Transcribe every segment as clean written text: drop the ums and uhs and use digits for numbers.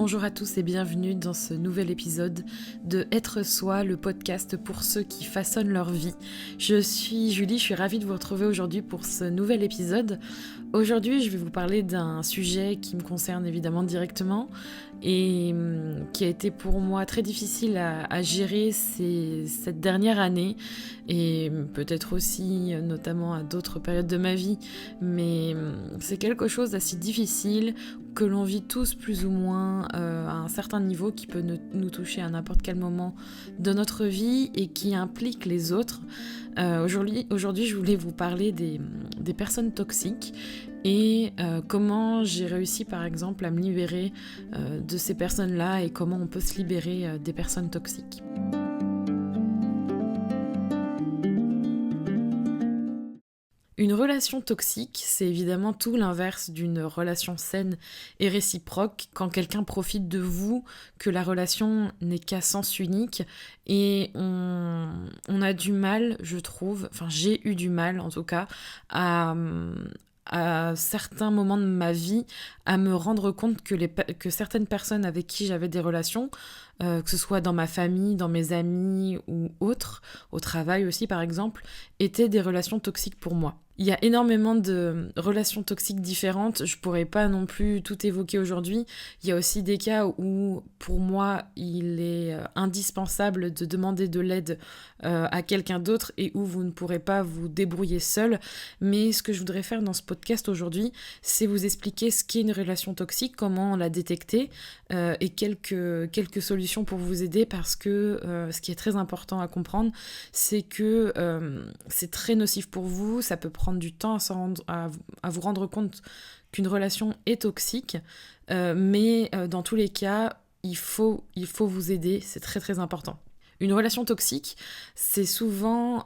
Bonjour à tous et bienvenue dans ce nouvel épisode de Être Soi, le podcast pour ceux qui façonnent leur vie. Je suis Julie, je suis ravie de vous retrouver aujourd'hui pour ce nouvel épisode. Aujourd'hui, je vais vous parler d'un sujet qui me concerne évidemment directement et qui a été pour moi très difficile à gérer cette dernière année et peut-être aussi notamment à d'autres périodes de ma vie. Mais c'est quelque chose d'assez difficile que l'on vit tous plus ou moins à un certain niveau qui peut nous toucher à n'importe quel moment de notre vie et qui implique les autres. Aujourd'hui, je voulais vous parler des personnes toxiques et comment j'ai réussi par exemple à me libérer de ces personnes-là et comment on peut se libérer des personnes toxiques. Une relation toxique, c'est évidemment tout l'inverse d'une relation saine et réciproque, quand quelqu'un profite de vous, que la relation n'est qu'à sens unique, et on a du mal, je trouve, enfin j'ai eu du mal en tout cas, à certains moments de ma vie, à me rendre compte que certaines personnes avec qui j'avais des relations, que ce soit dans ma famille, dans mes amis ou autres, au travail aussi par exemple, étaient des relations toxiques pour moi. Il y a énormément de relations toxiques différentes, je pourrais pas non plus tout évoquer aujourd'hui. Il y a aussi des cas où, pour moi, il est indispensable de demander de l'aide à quelqu'un d'autre et où vous ne pourrez pas vous débrouiller seul. Mais ce que je voudrais faire dans ce podcast aujourd'hui, c'est vous expliquer ce qu'est une relation toxique, comment la détecter et quelques solutions pour vous aider, parce que ce qui est très important à comprendre, c'est que c'est très nocif pour vous, ça peut prendre du temps à vous rendre compte qu'une relation est toxique, mais dans tous les cas, il faut vous aider, c'est très très important. Une relation toxique, c'est souvent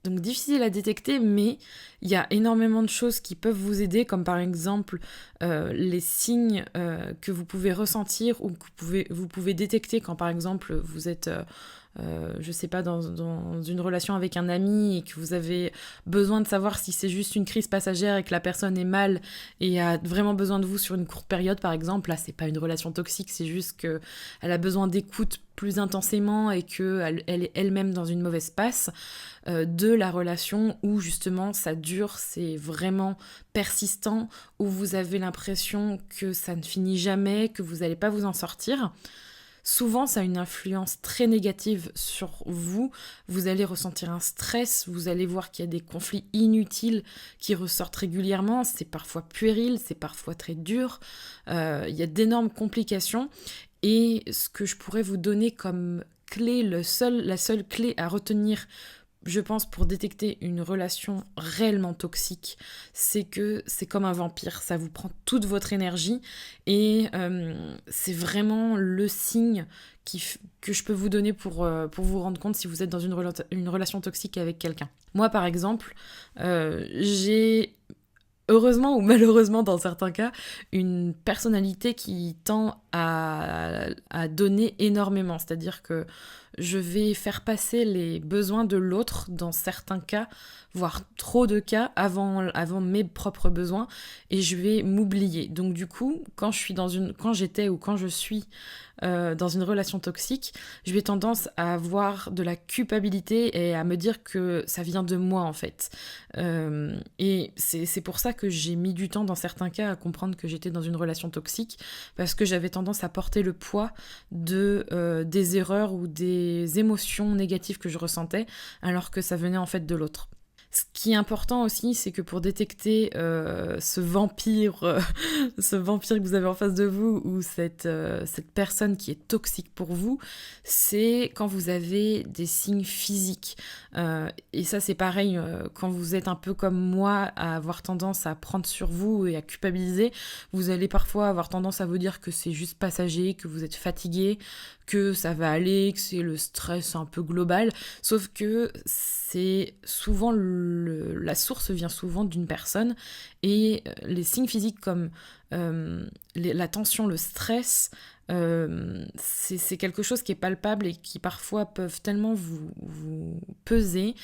donc difficile à détecter, mais il y a énormément de choses qui peuvent vous aider, comme par exemple les signes que vous pouvez ressentir ou que vous pouvez détecter quand par exemple vous êtes je sais pas, dans une relation avec un ami et que vous avez besoin de savoir si c'est juste une crise passagère et que la personne est mal et a vraiment besoin de vous sur une courte période par exemple. Là, c'est pas une relation toxique, c'est juste qu'elle a besoin d'écoute plus intensément et qu'elle est elle-même dans une mauvaise passe de la relation où justement ça dure, c'est vraiment persistant, où vous avez l'impression que ça ne finit jamais, que vous n'allez pas vous en sortir. Souvent, ça a une influence très négative sur vous. Vous allez ressentir un stress, vous allez voir qu'il y a des conflits inutiles qui ressortent régulièrement. C'est parfois puéril, c'est parfois très dur. Il y a d'énormes complications. Et ce que je pourrais vous donner comme clé, la seule clé à retenir, je pense, pour détecter une relation réellement toxique, c'est que c'est comme un vampire, ça vous prend toute votre énergie et c'est vraiment le signe que je peux vous donner pour vous rendre compte si vous êtes dans une relation toxique avec quelqu'un. Moi, par exemple, j'ai, heureusement ou malheureusement dans certains cas, une personnalité qui tend à donner énormément, c'est-à-dire que je vais faire passer les besoins de l'autre dans certains cas, voire trop de cas, avant mes propres besoins, et je vais m'oublier. Donc du coup, quand j'étais ou quand je suis dans une relation toxique, je vais tendance à avoir de la culpabilité et à me dire que ça vient de moi en fait. Et c'est pour ça que j'ai mis du temps dans certains cas à comprendre que j'étais dans une relation toxique, parce que j'avais tendance à porter le poids des erreurs ou des émotions négatives que je ressentais, alors que ça venait en fait de l'autre. Ce qui est important aussi, c'est que pour détecter ce vampire que vous avez en face de vous, ou cette personne qui est toxique pour vous, c'est quand vous avez des signes physiques. Et ça, c'est pareil, quand vous êtes un peu comme moi, à avoir tendance à prendre sur vous et à culpabiliser, vous allez parfois avoir tendance à vous dire que c'est juste passager, que vous êtes fatigué, que ça va aller, que c'est le stress un peu global, sauf que c'est souvent la source vient souvent d'une personne, et les signes physiques comme la tension, le stress, c'est quelque chose qui est palpable et qui parfois peuvent tellement vous peser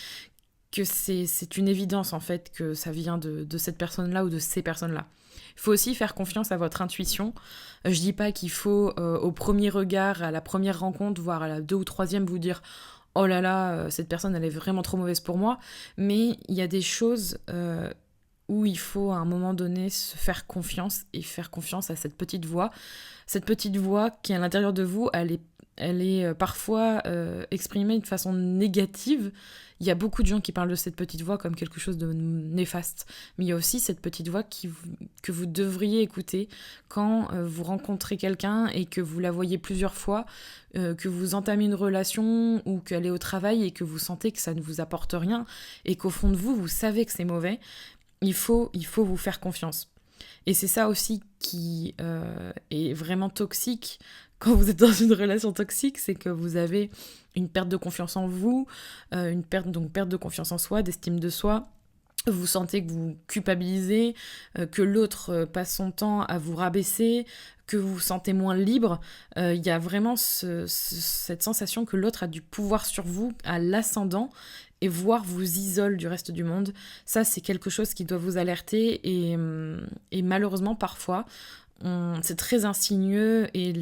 que c'est une évidence en fait que ça vient de cette personne-là ou de ces personnes-là. Il faut aussi faire confiance à votre intuition. Je dis pas qu'il faut au premier regard, à la première rencontre, voire à la 2e ou 3e, vous dire oh là là, cette personne elle est vraiment trop mauvaise pour moi. Mais il y a des choses où il faut à un moment donné se faire confiance et faire confiance à cette petite voix. Cette petite voix qui est à l'intérieur de vous, elle est parfois exprimée de façon négative. Il y a beaucoup de gens qui parlent de cette petite voix comme quelque chose de néfaste. Mais il y a aussi cette petite voix que vous devriez écouter quand vous rencontrez quelqu'un et que vous la voyez plusieurs fois, que vous entamez une relation ou qu'elle est au travail et que vous sentez que ça ne vous apporte rien et qu'au fond de vous, vous savez que c'est mauvais. Il faut vous faire confiance. Et c'est ça aussi qui est vraiment toxique quand vous êtes dans une relation toxique, c'est que vous avez une perte de confiance en vous, perte de confiance en soi, d'estime de soi. Vous sentez que vous culpabilisez, que l'autre passe son temps à vous rabaisser, que vous vous sentez moins libre. Il y a vraiment cette sensation que l'autre a du pouvoir sur vous, a l'ascendant, et voire vous isole du reste du monde. Ça, c'est quelque chose qui doit vous alerter, et malheureusement, parfois, c'est très insidieux, et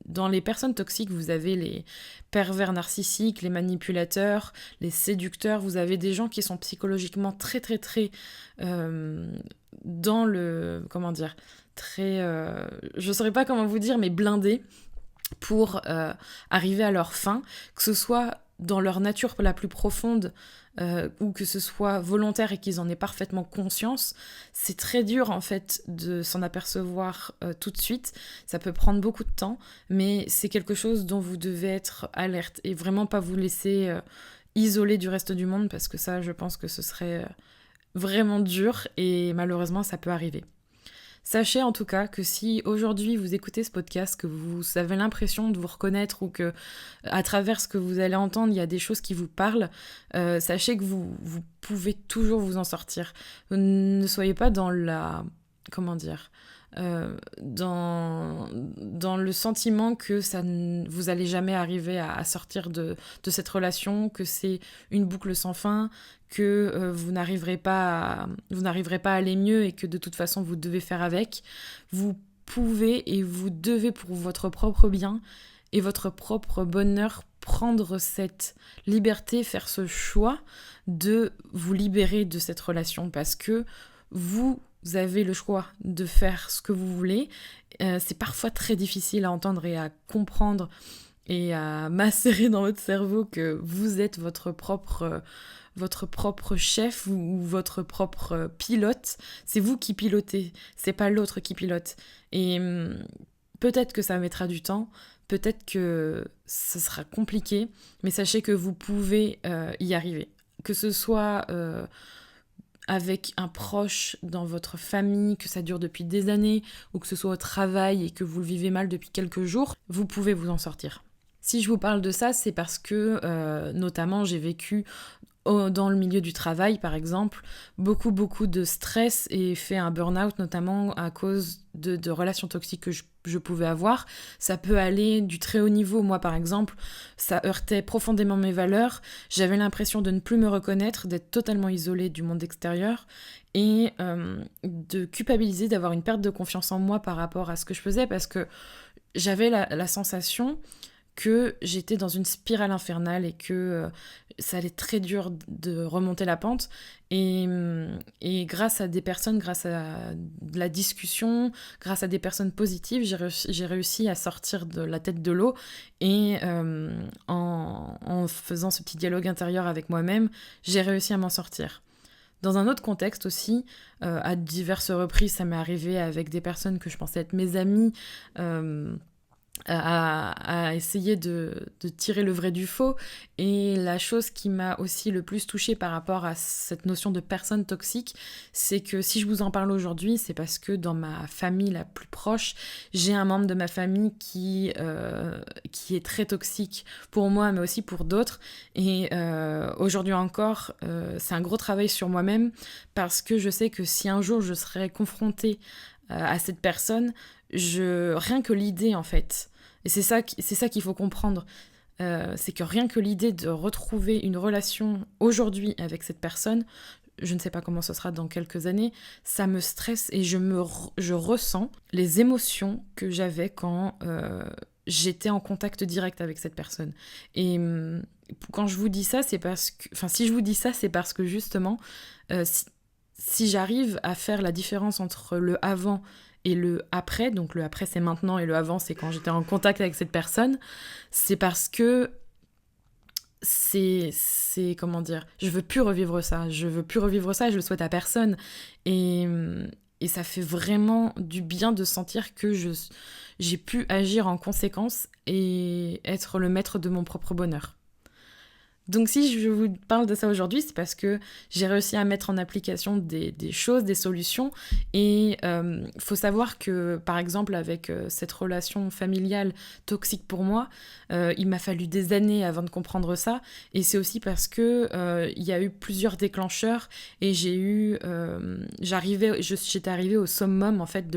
dans les personnes toxiques, vous avez les pervers narcissiques, les manipulateurs, les séducteurs, vous avez des gens qui sont psychologiquement très très très dans le... comment dire, très... je ne saurais pas comment vous dire, mais blindés pour arriver à leur fin, que ce soit dans leur nature la plus profonde ou que ce soit volontaire et qu'ils en aient parfaitement conscience. C'est très dur en fait de s'en apercevoir tout de suite. Ça peut prendre beaucoup de temps, mais c'est quelque chose dont vous devez être alerte et vraiment pas vous laisser isoler du reste du monde, parce que ça, je pense que ce serait vraiment dur et malheureusement ça peut arriver. Sachez en tout cas que si aujourd'hui vous écoutez ce podcast, que vous avez l'impression de vous reconnaître ou que à travers ce que vous allez entendre, il y a des choses qui vous parlent, sachez que vous pouvez toujours vous en sortir. Ne soyez pas dans la... comment dire, dans le sentiment que vous allez jamais arriver à sortir de cette relation, que c'est une boucle sans fin, que vous n'arriverez pas à aller mieux et que de toute façon vous devez faire avec. Vous pouvez et vous devez, pour votre propre bien et votre propre bonheur, prendre cette liberté, faire ce choix de vous libérer de cette relation, parce que vous avez le choix de faire ce que vous voulez. C'est parfois très difficile à entendre et à comprendre et à macérer dans votre cerveau que vous êtes votre propre chef ou votre propre pilote. C'est vous qui pilotez, c'est pas l'autre qui pilote. Et peut-être que ça mettra du temps, peut-être que ce sera compliqué, mais sachez que vous pouvez y arriver. Que ce soit avec un proche dans votre famille, que ça dure depuis des années, ou que ce soit au travail et que vous le vivez mal depuis quelques jours, vous pouvez vous en sortir. Si je vous parle de ça, c'est parce que, notamment, j'ai vécu dans le milieu du travail, par exemple, beaucoup de stress et fait un burn-out, notamment à cause de relations toxiques que je pouvais avoir. Ça peut aller du très haut niveau. Moi, par exemple, ça heurtait profondément mes valeurs. J'avais l'impression de ne plus me reconnaître, d'être totalement isolée du monde extérieur et de culpabiliser, d'avoir une perte de confiance en moi par rapport à ce que je faisais, parce que j'avais la sensation que j'étais dans une spirale infernale et que ça allait être très dur de remonter la pente. Et grâce à des personnes, grâce à de la discussion, grâce à des personnes positives, j'ai réussi à sortir de la tête de l'eau. Et en faisant ce petit dialogue intérieur avec moi-même, j'ai réussi à m'en sortir. Dans un autre contexte aussi, à diverses reprises, ça m'est arrivé avec des personnes que je pensais être mes amies, à essayer de tirer le vrai du faux. Et la chose qui m'a aussi le plus touchée par rapport à cette notion de personne toxique, c'est que si je vous en parle aujourd'hui, c'est parce que dans ma famille la plus proche, j'ai un membre de ma famille qui est très toxique pour moi, mais aussi pour d'autres. Et aujourd'hui encore, c'est un gros travail sur moi-même, parce que je sais que si un jour je serais confrontée à cette personne, rien que l'idée en fait, et c'est ça qu'il faut comprendre, c'est que rien que l'idée de retrouver une relation aujourd'hui avec cette personne, je ne sais pas comment ce sera dans quelques années, ça me stresse et je ressens les émotions que j'avais quand j'étais en contact direct avec cette personne. Et quand je vous dis ça, c'est parce que... Enfin, si je vous dis ça, c'est parce que justement, si j'arrive à faire la différence entre le avant et le après, donc le après c'est maintenant et le avant c'est quand j'étais en contact avec cette personne, c'est parce que comment dire, je veux plus revivre ça, et je le souhaite à personne. Et, et ça fait vraiment du bien de sentir que j'ai pu agir en conséquence et être le maître de mon propre bonheur. Donc si je vous parle de ça aujourd'hui, c'est parce que j'ai réussi à mettre en application des choses, des solutions. Et faut savoir que, par exemple, avec cette relation familiale toxique pour moi, il m'a fallu des années avant de comprendre ça. Et c'est aussi parce que il y a eu plusieurs déclencheurs et j'étais arrivée au summum en fait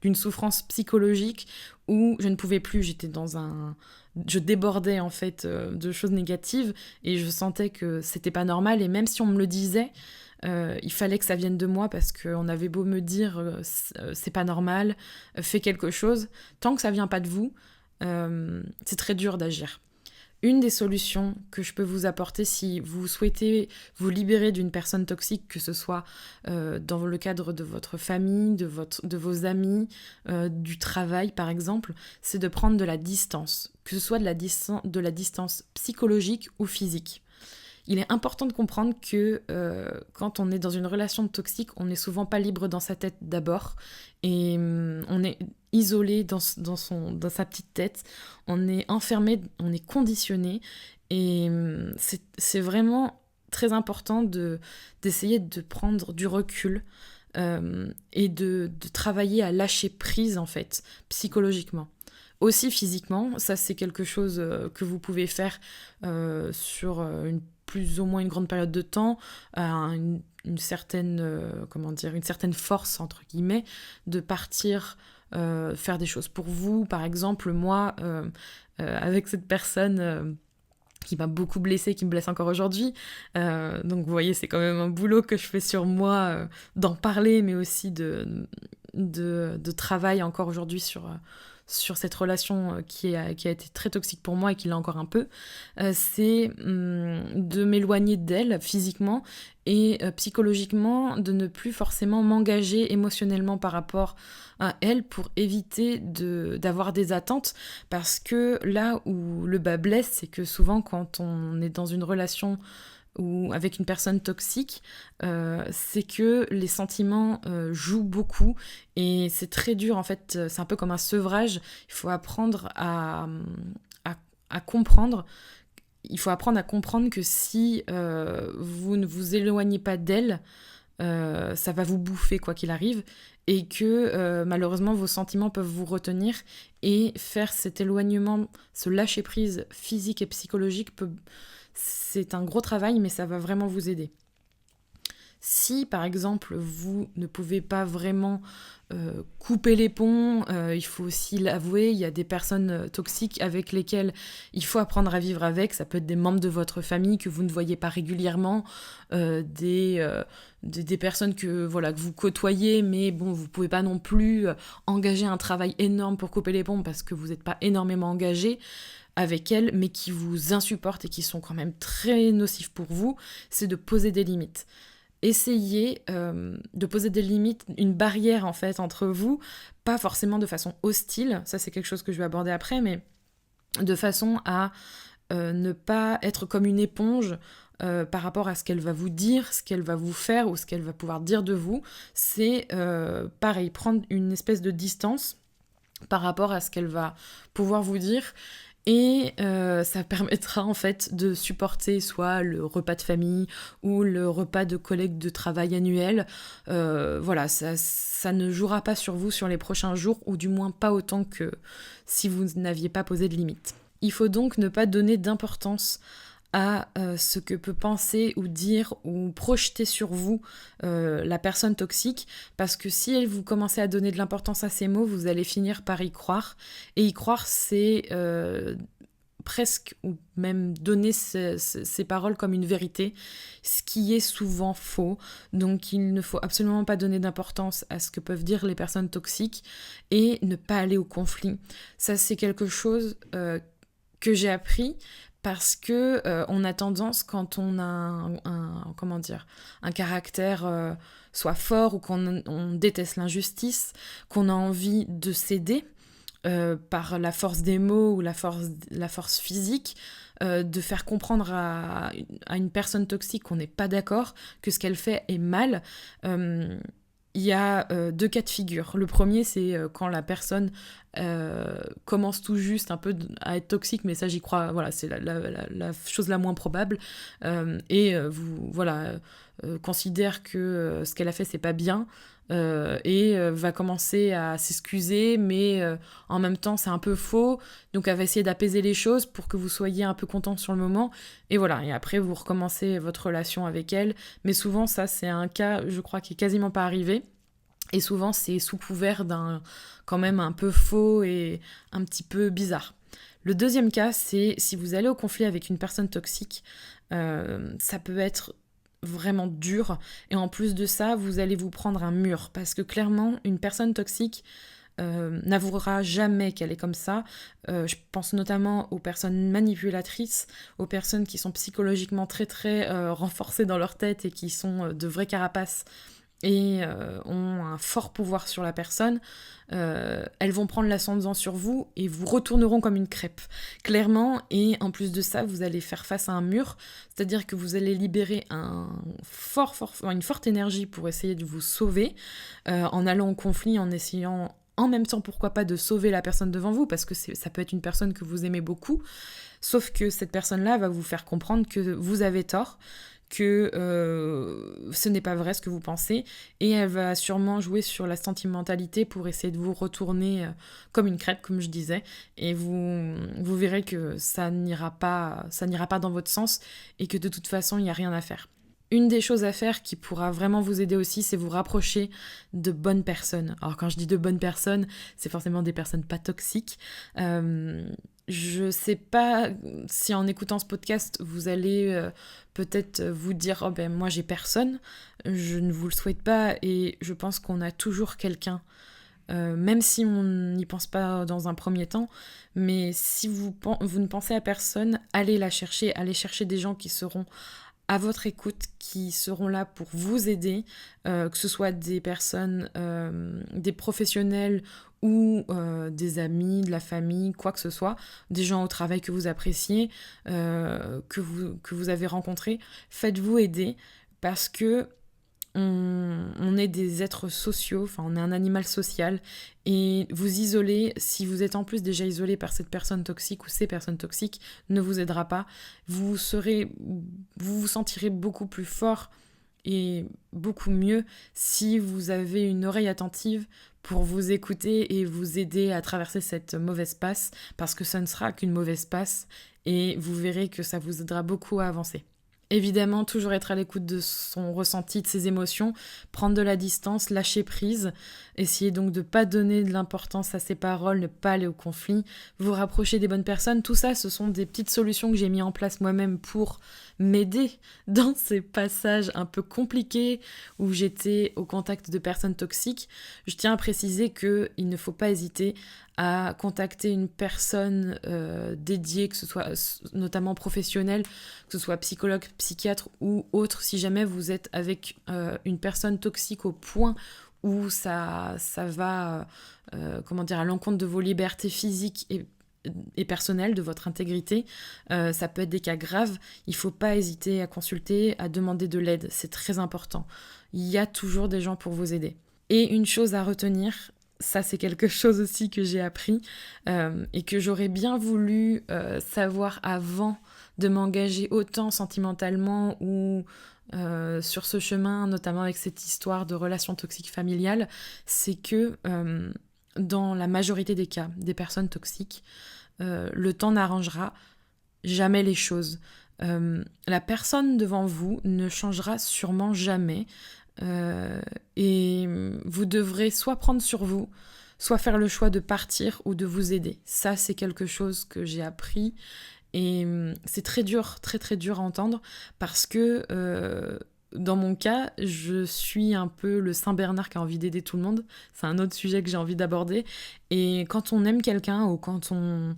d'une souffrance psychologique où je ne pouvais plus. Je débordais en fait de choses négatives et je sentais que c'était pas normal. Et même si on me le disait, il fallait que ça vienne de moi parce qu'on avait beau me dire c'est pas normal, fais quelque chose. Tant que ça vient pas de vous, c'est très dur d'agir. Une des solutions que je peux vous apporter si vous souhaitez vous libérer d'une personne toxique, que ce soit dans le cadre de votre famille, de vos amis, du travail par exemple, c'est de prendre de la distance, que ce soit de la distance psychologique ou physique. Il est important de comprendre que quand on est dans une relation toxique, on n'est souvent pas libre dans sa tête d'abord et on est isolé dans sa petite tête, on est enfermé, on est conditionné et c'est vraiment très important d'essayer de prendre du recul et de travailler à lâcher prise en fait, psychologiquement. Aussi physiquement, ça c'est quelque chose que vous pouvez faire sur plus ou moins une grande période de temps, une certaine force entre guillemets, de partir faire des choses pour vous. Par exemple, moi, avec cette personne qui m'a beaucoup blessée, qui me blesse encore aujourd'hui. Donc vous voyez, c'est quand même un boulot que je fais sur moi, d'en parler, mais aussi de travail encore aujourd'hui sur cette relation qui a été très toxique pour moi et qui l'est encore un peu, c'est de m'éloigner d'elle physiquement et psychologiquement, de ne plus forcément m'engager émotionnellement par rapport à elle pour éviter d'avoir des attentes, parce que là où le bas blesse, c'est que souvent quand on est dans une relation ou avec une personne toxique, c'est que les sentiments jouent beaucoup et c'est très dur en fait, c'est un peu comme un sevrage, il faut apprendre à comprendre. Il faut apprendre à comprendre que si vous ne vous éloignez pas d'elle, ça va vous bouffer quoi qu'il arrive, et que malheureusement vos sentiments peuvent vous retenir, et faire cet éloignement, ce lâcher prise physique et psychologique c'est un gros travail, mais ça va vraiment vous aider. Si par exemple vous ne pouvez pas vraiment couper les ponts, il faut aussi l'avouer, il y a des personnes toxiques avec lesquelles il faut apprendre à vivre avec. Ça peut être des membres de votre famille que vous ne voyez pas régulièrement, des personnes que vous côtoyez, mais bon, vous pouvez pas non plus engager un travail énorme pour couper les ponts parce que vous n'êtes pas énormément engagé avec elles, mais qui vous insupportent et qui sont quand même très nocifs pour vous. C'est de poser des limites. Essayez de poser des limites, une barrière en fait entre vous, pas forcément de façon hostile, ça c'est quelque chose que je vais aborder après, mais de façon à ne pas être comme une éponge par rapport à ce qu'elle va vous dire, ce qu'elle va vous faire ou ce qu'elle va pouvoir dire de vous. C'est pareil, prendre une espèce de distance par rapport à ce qu'elle va pouvoir vous dire. Et ça permettra en fait de supporter soit le repas de famille ou le repas de collègues de travail annuel. Ça ne jouera pas sur vous sur les prochains jours, ou du moins pas autant que si vous n'aviez pas posé de limite. Il faut donc ne pas donner d'importance à ce que peut penser ou dire ou projeter sur vous la personne toxique, parce que si vous commencez à donner de l'importance à ces mots, vous allez finir par y croire, et y croire c'est presque ou même donner ces paroles comme une vérité, ce qui est souvent faux. Donc il ne faut absolument pas donner d'importance à ce que peuvent dire les personnes toxiques et ne pas aller au conflit. Ça, c'est quelque chose que j'ai appris parce que on a tendance, quand on a un caractère soit fort ou qu'on déteste l'injustice, qu'on a envie de céder par la force des mots ou la force physique, de faire comprendre à une personne toxique qu'on n'est pas d'accord, que ce qu'elle fait est mal. Il y a deux cas de figure. Le premier, c'est quand la personne commence tout juste un peu à être toxique, mais ça j'y crois, voilà, c'est la chose la moins probable, considère que ce qu'elle a fait c'est pas bien, va commencer à s'excuser, mais en même temps c'est un peu faux, donc elle va essayer d'apaiser les choses pour que vous soyez un peu content sur le moment, et voilà, et après vous recommencez votre relation avec elle, mais souvent ça c'est un cas, je crois, qui est quasiment pas arrivé. Et souvent, c'est sous couvert d'un quand même un peu faux et un petit peu bizarre. Le deuxième cas, c'est si vous allez au conflit avec une personne toxique, ça peut être vraiment dur. Et en plus de ça, vous allez vous prendre un mur. Parce que clairement, une personne toxique n'avouera jamais qu'elle est comme ça. Je pense notamment aux personnes manipulatrices, aux personnes qui sont psychologiquement très très renforcées dans leur tête et qui sont de vraies carapaces et ont un fort pouvoir sur la personne, elles vont prendre l'ascendant sur vous et vous retourneront comme une crêpe, clairement. Et en plus de ça, vous allez faire face à un mur, c'est-à-dire que vous allez libérer une forte énergie pour essayer de vous sauver, en allant au conflit, en essayant en même temps, pourquoi pas, de sauver la personne devant vous, parce que ça peut être une personne que vous aimez beaucoup, sauf que cette personne-là va vous faire comprendre que vous avez tort, que ce n'est pas vrai ce que vous pensez, et elle va sûrement jouer sur la sentimentalité pour essayer de vous retourner comme une crêpe, comme je disais, et vous verrez que ça n'ira pas dans votre sens, et que de toute façon, il n'y a rien à faire. Une des choses à faire qui pourra vraiment vous aider aussi, c'est vous rapprocher de bonnes personnes. Alors quand je dis de bonnes personnes, c'est forcément des personnes pas toxiques. Je sais pas si en écoutant ce podcast, vous allez peut-être vous dire « Oh ben moi j'ai personne ». Je ne vous le souhaite pas, et je pense qu'on a toujours quelqu'un, même si on n'y pense pas dans un premier temps. Mais si vous ne pensez à personne, allez chercher des gens qui seront à votre écoute, qui seront là pour vous aider, que ce soit des personnes, des professionnels ou des amis, de la famille, quoi que ce soit, des gens au travail que vous appréciez, que vous avez rencontrés. Faites-vous aider, parce que on est des êtres sociaux, enfin on est un animal social, et vous isoler, si vous êtes en plus déjà isolé par cette personne toxique ou ces personnes toxiques, ne vous aidera pas. Vous vous sentirez beaucoup plus fort et beaucoup mieux si vous avez une oreille attentive pour vous écouter et vous aider à traverser cette mauvaise passe, parce que ça ne sera qu'une mauvaise passe, et vous verrez que ça vous aidera beaucoup à avancer. Évidemment, toujours être à l'écoute de son ressenti, de ses émotions, prendre de la distance, lâcher prise, essayer donc de ne pas donner de l'importance à ses paroles, ne pas aller au conflit, vous rapprocher des bonnes personnes. Tout ça, ce sont des petites solutions que j'ai mis en place moi-même pour m'aider dans ces passages un peu compliqués où j'étais au contact de personnes toxiques. Je tiens à préciser qu'il ne faut pas hésiter à contacter une personne dédiée, que ce soit notamment professionnelle, que ce soit psychologue, psychiatre ou autre, si jamais vous êtes avec une personne toxique au point où ça va à l'encontre de vos libertés physiques et personnelles, de votre intégrité. Ça peut être des cas graves. Il ne faut pas hésiter à consulter, à demander de l'aide. C'est très important. Il y a toujours des gens pour vous aider. Et une chose à retenir, ça c'est quelque chose aussi que j'ai appris et que j'aurais bien voulu savoir avant de m'engager autant sentimentalement ou sur ce chemin, notamment avec cette histoire de relations toxiques familiales, c'est que dans la majorité des cas des personnes toxiques, le temps n'arrangera jamais les choses. La personne devant vous ne changera sûrement jamais, et vous devrez soit prendre sur vous, soit faire le choix de partir ou de vous aider. Ça, c'est quelque chose que j'ai appris et c'est très dur, très très dur à entendre parce que dans mon cas, je suis un peu le Saint-Bernard qui a envie d'aider tout le monde. C'est un autre sujet que j'ai envie d'aborder. Et quand on aime quelqu'un ou quand on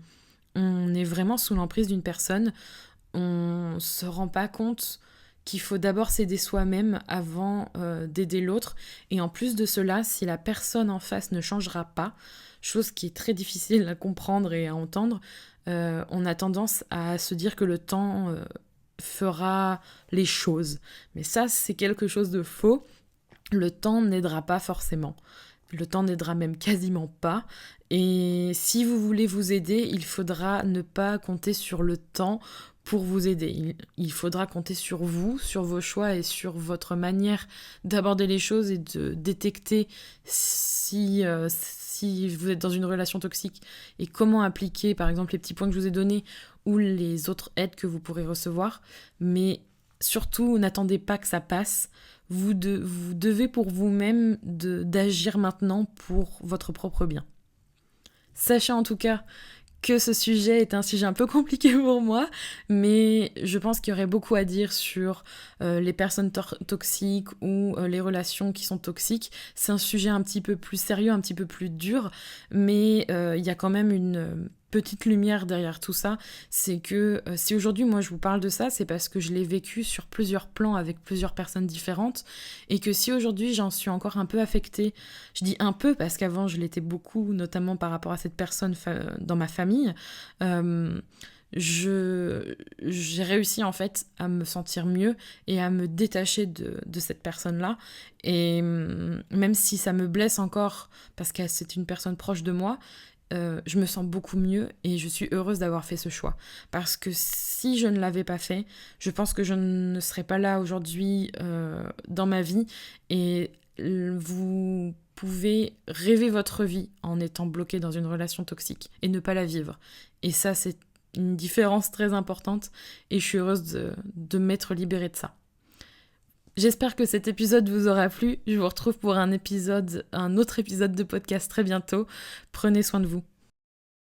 est vraiment sous l'emprise d'une personne, on se rend pas compte qu'il faut d'abord s'aider soi-même avant d'aider l'autre. Et en plus de cela, si la personne en face ne changera pas, chose qui est très difficile à comprendre et à entendre, on a tendance à se dire que le temps fera les choses. Mais ça, c'est quelque chose de faux. Le temps n'aidera pas forcément. Le temps n'aidera même quasiment pas. Et si vous voulez vous aider, il faudra ne pas compter sur le temps pour vous aider. Il faudra compter sur vous, sur vos choix et sur votre manière d'aborder les choses et de détecter si vous êtes dans une relation toxique et comment appliquer par exemple les petits points que je vous ai donnés ou les autres aides que vous pourrez recevoir. Mais surtout, n'attendez pas que ça passe. Vous devez pour vous-même d'agir maintenant pour votre propre bien. Sachez en tout cas que ce sujet est un sujet un peu compliqué pour moi, mais je pense qu'il y aurait beaucoup à dire sur les personnes toxiques ou les relations qui sont toxiques. C'est un sujet un petit peu plus sérieux, un petit peu plus dur, mais il y a quand même une petite lumière derrière tout ça. C'est que si aujourd'hui moi je vous parle de ça, c'est parce que je l'ai vécu sur plusieurs plans avec plusieurs personnes différentes, et que si aujourd'hui j'en suis encore un peu affectée, je dis un peu parce qu'avant je l'étais beaucoup, notamment par rapport à cette personne dans ma famille, j'ai réussi en fait à me sentir mieux et à me détacher de cette personne-là. Et même si ça me blesse encore parce que c'est une personne proche de moi, je me sens beaucoup mieux et je suis heureuse d'avoir fait ce choix. Parce que si je ne l'avais pas fait, je pense que je ne serais pas là aujourd'hui dans ma vie. Et vous pouvez rêver votre vie en étant bloqué dans une relation toxique et ne pas la vivre. Et ça, c'est une différence très importante et je suis heureuse de m'être libérée de ça. J'espère que cet épisode vous aura plu. Je vous retrouve pour un autre épisode de podcast très bientôt. Prenez soin de vous.